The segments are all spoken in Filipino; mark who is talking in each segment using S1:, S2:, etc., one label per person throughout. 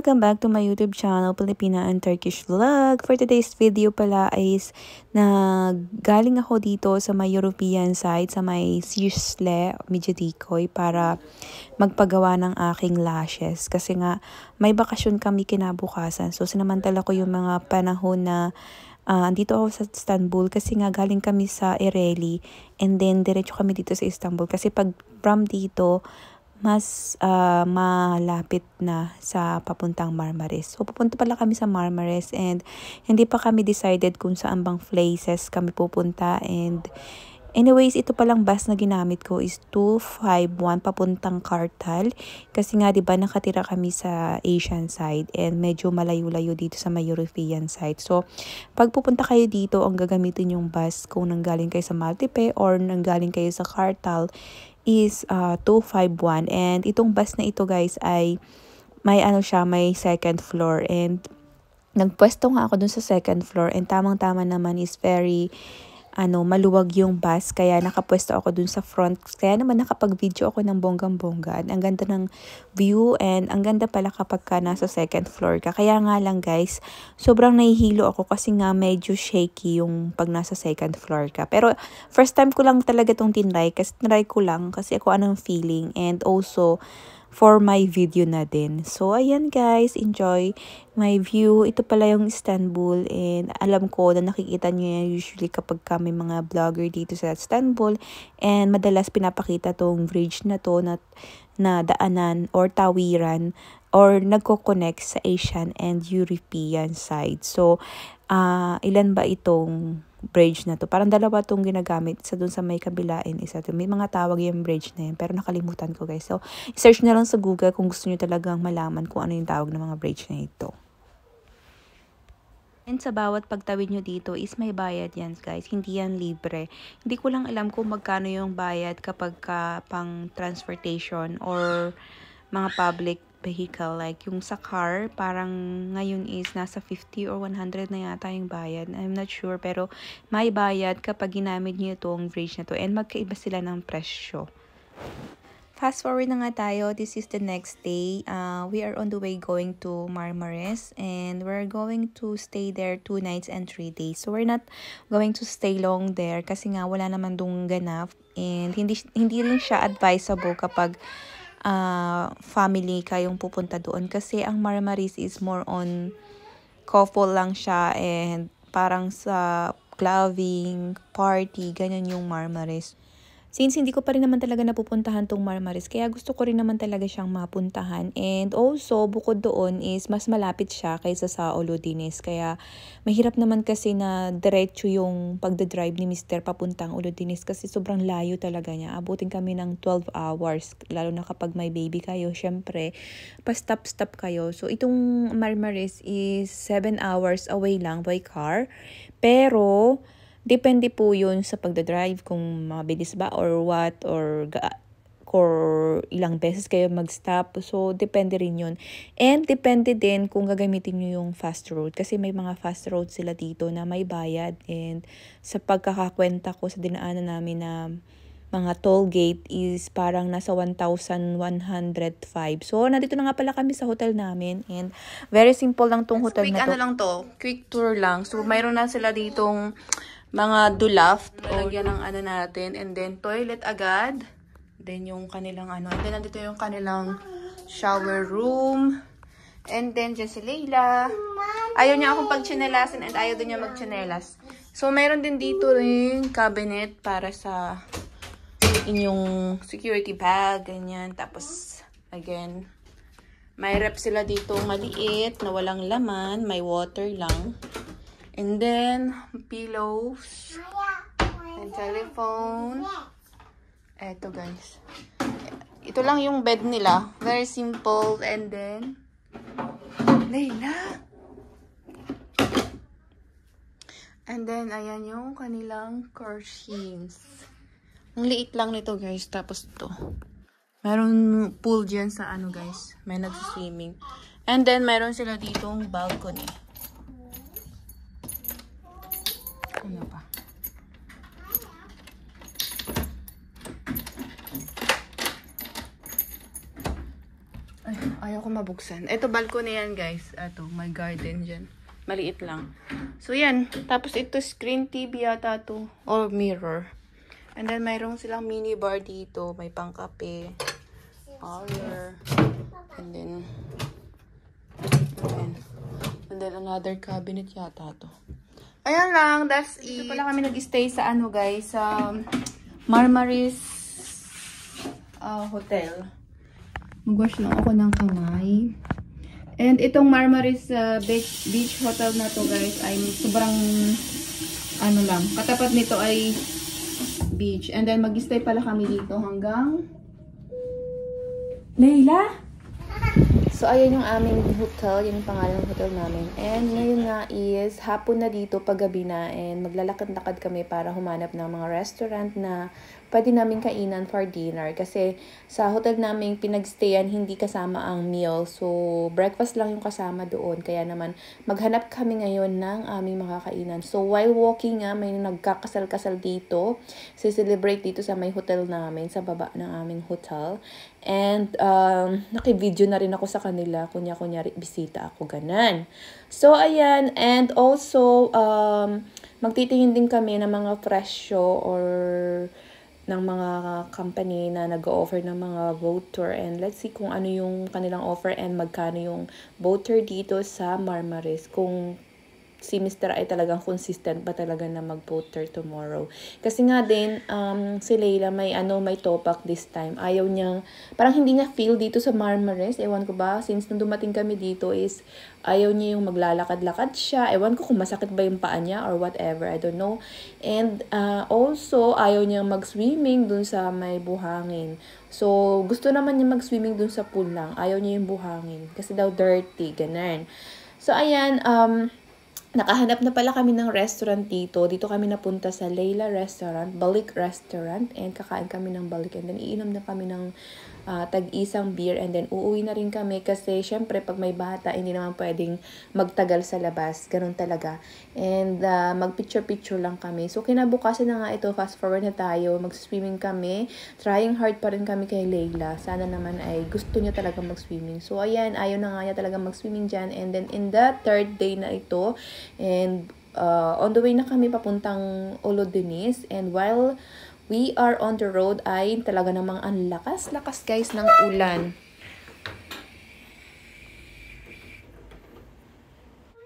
S1: Welcome back to my YouTube channel, Filipina and Turkish Vlog. For today's video pala is galing ako dito sa may European side, sa may Sirsle, Midgetikoy, para magpagawa ng aking lashes. Kasi nga, may bakasyon kami kinabukasan. So, sinamantala ko yung mga panahon na andito ako sa Istanbul kasi nga galing kami sa Ereğli and then diretso kami dito sa Istanbul. Kasi pag from dito, mas malapit na sa papuntang Marmaris. So, pupunta pala kami sa Marmaris and hindi pa kami decided kung saan bang places kami pupunta. And anyways, ito palang bus na ginamit ko is 251 papuntang Kartal. Kasi nga, diba, nakatira kami sa Asian side and medyo malayo-layo dito sa may European side. So, pag pupunta kayo dito, ang gagamitin yung bus kung nanggaling kayo sa Maltepe or nanggaling kayo sa Kartal is 251. And itong bus na ito, guys, ay may may second floor. And nagpwesto nga ako dun sa second floor and tamang-tama naman is very maluwag yung bus, kaya nakapwesto ako dun sa front. Kaya naman nakapag-video ako ng bonggang-bongga. Ang ganda ng view and ang ganda pala kapag ka nasa second floor ka. Kaya nga lang, guys, sobrang nahihilo ako kasi nga medyo shaky yung pag nasa second floor ka. Pero first time ko lang talaga itong tinry ko lang kasi ako anong feeling, and also for my video na din. So, ayan guys, enjoy my view. Ito pala yung Istanbul and alam ko na nakikita nyo yan usually kapag kami mga vlogger dito sa Istanbul, and madalas pinapakita tong bridge na to na daanan or tawiran or nagko-connect sa Asian and European side. So, ilan ba itong bridge na to? Parang dalawa tong ginagamit, isa dun sa may kabilain, isa dun. May mga tawag yung bridge na yun, pero nakalimutan ko, guys. So, search na lang sa Google kung gusto nyo talagang malaman kung ano yung tawag ng mga bridge na ito. And sa bawat pagtawid nyo dito is may bayad yan, guys. Hindi yan libre. Hindi ko lang alam kung magkano yung bayad kapag pang transportation or mga public vehicle. Like yung sa car, parang ngayon is nasa 50 or 100 na yata yung bayad. I'm not sure, pero may bayad kapag ginamit nyo itong bridge na to, and magkaiba sila ng presyo. Fast forward na nga tayo. This is the next day. We are on the way going to Marmaris, and we're going to stay there 2 nights and 3 days. So we're not going to stay long there kasi nga wala naman dong ganap, and hindi rin siya advisable kapag family kayong pupunta doon, kasi ang Marmaris is more on couple lang siya, and parang sa clubbing, party, ganyan yung Marmaris. Since hindi ko pa rin naman talaga napupuntahan tong Marmaris, kaya gusto ko rin naman talaga siyang mapuntahan. And also, bukod doon is mas malapit siya kaysa sa Olodines. Kaya mahirap naman kasi na diretso yung pagdadrive ni Mr. papuntang Olodines kasi sobrang layo talaga niya. Abutin kami ng 12 hours, lalo na kapag may baby kayo. Syempre, pa-stop-stop kayo. So, itong Marmaris is 7 hours away lang by car. Pero depende po yun sa pagdadrive, kung mabilis ba or what, or ilang beses kayo mag-stop. So, depende rin yun. And depende din kung gagamitin nyo yung fast road. Kasi may mga fast road sila dito na may bayad. And sa pagkakakwenta ko sa dinaanan namin na mga toll gate is parang nasa 1,105. So, nandito na nga pala kami sa hotel namin. And very simple lang tong hotel na to. Quick tour lang. So, mayroon na sila ditong mga dulaft, lalagyan ng natin, and then toilet agad, then yung kanilang and then nandito yung kanilang shower room, and then dyan si Leila. Ayaw niya akong pagchinelasin and ayaw din niya magchinelas. So, mayroon din dito rin cabinet para sa inyong security bag, ganyan. Tapos, again, may rep sila dito maliit na walang laman, may water lang. And then, pillows, and telephone. Eto, guys. Ito lang yung bed nila. Very simple. And then, Layla. And then, ayan yung kanilang curtains. Ang liit lang nito, guys. Tapos to. Meron pool dyan sa guys. May nag-swimming. And then, meron sila ditong balcony. Ano pa? Ayaw ko mabuksan. Ito, balcony yan, guys. Ito, may garden dyan. Maliit lang. So, yan. Tapos, ito, screen TV yata to. Or mirror. And then, mayroon silang mini bar dito. May pangkape. Power. And then, another cabinet yata to. Ayan lang. That's it. Dito pala kami nag-stay sa ano, guys. Sa Marmaris Hotel. Mag-wash lang ako ng kamay. And itong Marmaris Beach Hotel na to, guys, ay sobrang ano lang. Katapat nito ay beach. And then mag-stay pala kami dito hanggang Leila? So, ayan yung aming hotel. Yung pangalan ng hotel namin. And ngayon nga is hapon na dito, paggabi na. And maglalakad-lakad kami para humanap ng mga restaurant na pwede namin kainan for dinner. Kasi sa hotel namin pinagstayan, hindi kasama ang meal. So, breakfast lang yung kasama doon. Kaya naman, maghanap kami ngayon ng aming makakainan. So, while walking nga, may nagkakasal-kasal dito. Celebrate dito sa may hotel namin, sa baba ng aming hotel. And, naki-video na rin ako sa kanila. Kunyari, bisita ako, ganan. So, ayan. And also, magtitingin din kami ng mga presyo or ng mga company na nag-o-offer ng mga boat tour. And let's see kung ano yung kanilang offer and magkano yung boat tour dito sa Marmaris. Kung si Mr. ay talagang consistent ba talaga na mag-boat tour tomorrow. Kasi nga din, si Leila may topak this time. Ayaw niyang, parang hindi niya feel dito sa Marmaris. Ewan ko ba, since nung dumating kami dito is, ayaw niya yung maglalakad-lakad siya. Ewan ko kung masakit ba yung paa niya or whatever, I don't know. And also, ayaw niyang mag-swimming dun sa may buhangin. So, gusto naman niya mag-swimming dun sa pool lang. Ayaw niya yung buhangin. Kasi daw dirty, ganun. So, ayan, nakahanap na pala kami ng restaurant dito. Dito kami napunta sa Leila Restaurant, Balik Restaurant. And kakain kami ng balik. And then iinom na kami ng tag-isang beer. And then uuwi na rin kami kasi syempre pag may bata, hindi naman pwedeng magtagal sa labas. Ganun talaga. And mag-picture-picture lang kami. So kinabukasan na nga ito, fast forward na tayo. Mag-swimming kami. Trying hard pa rin kami kay Leila. Sana naman ay gusto niya talaga mag-swimming. So ayan, ayaw na nga niya talaga mag-swimming dyan. And then in the third day na ito, and on the way na kami papuntang Olodenis. And while we are on the road ay talaga namang ang lakas-lakas guys ng ulan.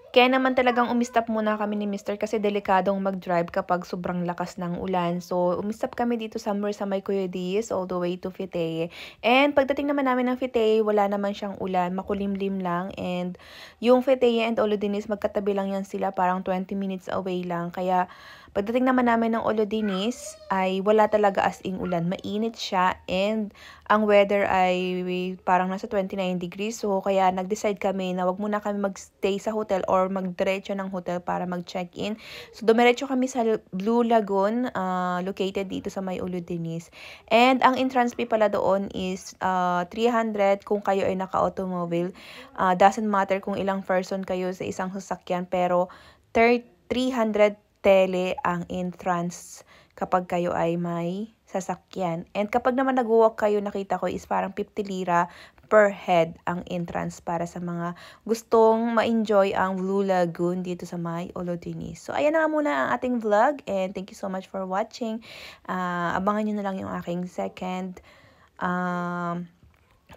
S1: Kaya naman talagang umistop muna kami ni Mr. kasi delikadong mag-drive kapag sobrang lakas ng ulan. So, umistop kami dito somewhere sa may Coyodis all the way to Fiteye. And pagdating naman namin ng Fiteye, wala naman siyang ulan, makulimlim lang. And yung Fiteye and Olodenis, magkatabi lang yan sila, parang 20 minutes away lang. Kaya pagdating naman namin ng Olodenis, ay wala talaga as in ulan. Mainit siya and ang weather ay parang nasa 29 degrees. So, kaya nag-decide kami na wag muna kami mag-stay sa hotel or magdiretso ng hotel para mag-check-in. So, dumiretso kami sa Blue Lagoon, located dito sa may Olodenis. And ang entrance fee pala doon is 300 kung kayo ay naka-automobile. Doesn't matter kung ilang person kayo sa isang sasakyan, pero 300 tele ang entrance kapag kayo ay may sasakyan. And kapag naman nag-walk kayo, nakita ko is parang 50 lira per head ang entrance para sa mga gustong ma-enjoy ang Blue Lagoon dito sa may Olodenis. So, ayan na nga muna ang ating vlog and thank you so much for watching. Abangan nyo na lang yung aking second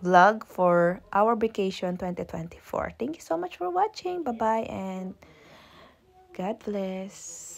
S1: vlog for our vacation 2024. Thank you so much for watching. Bye-bye and God bless.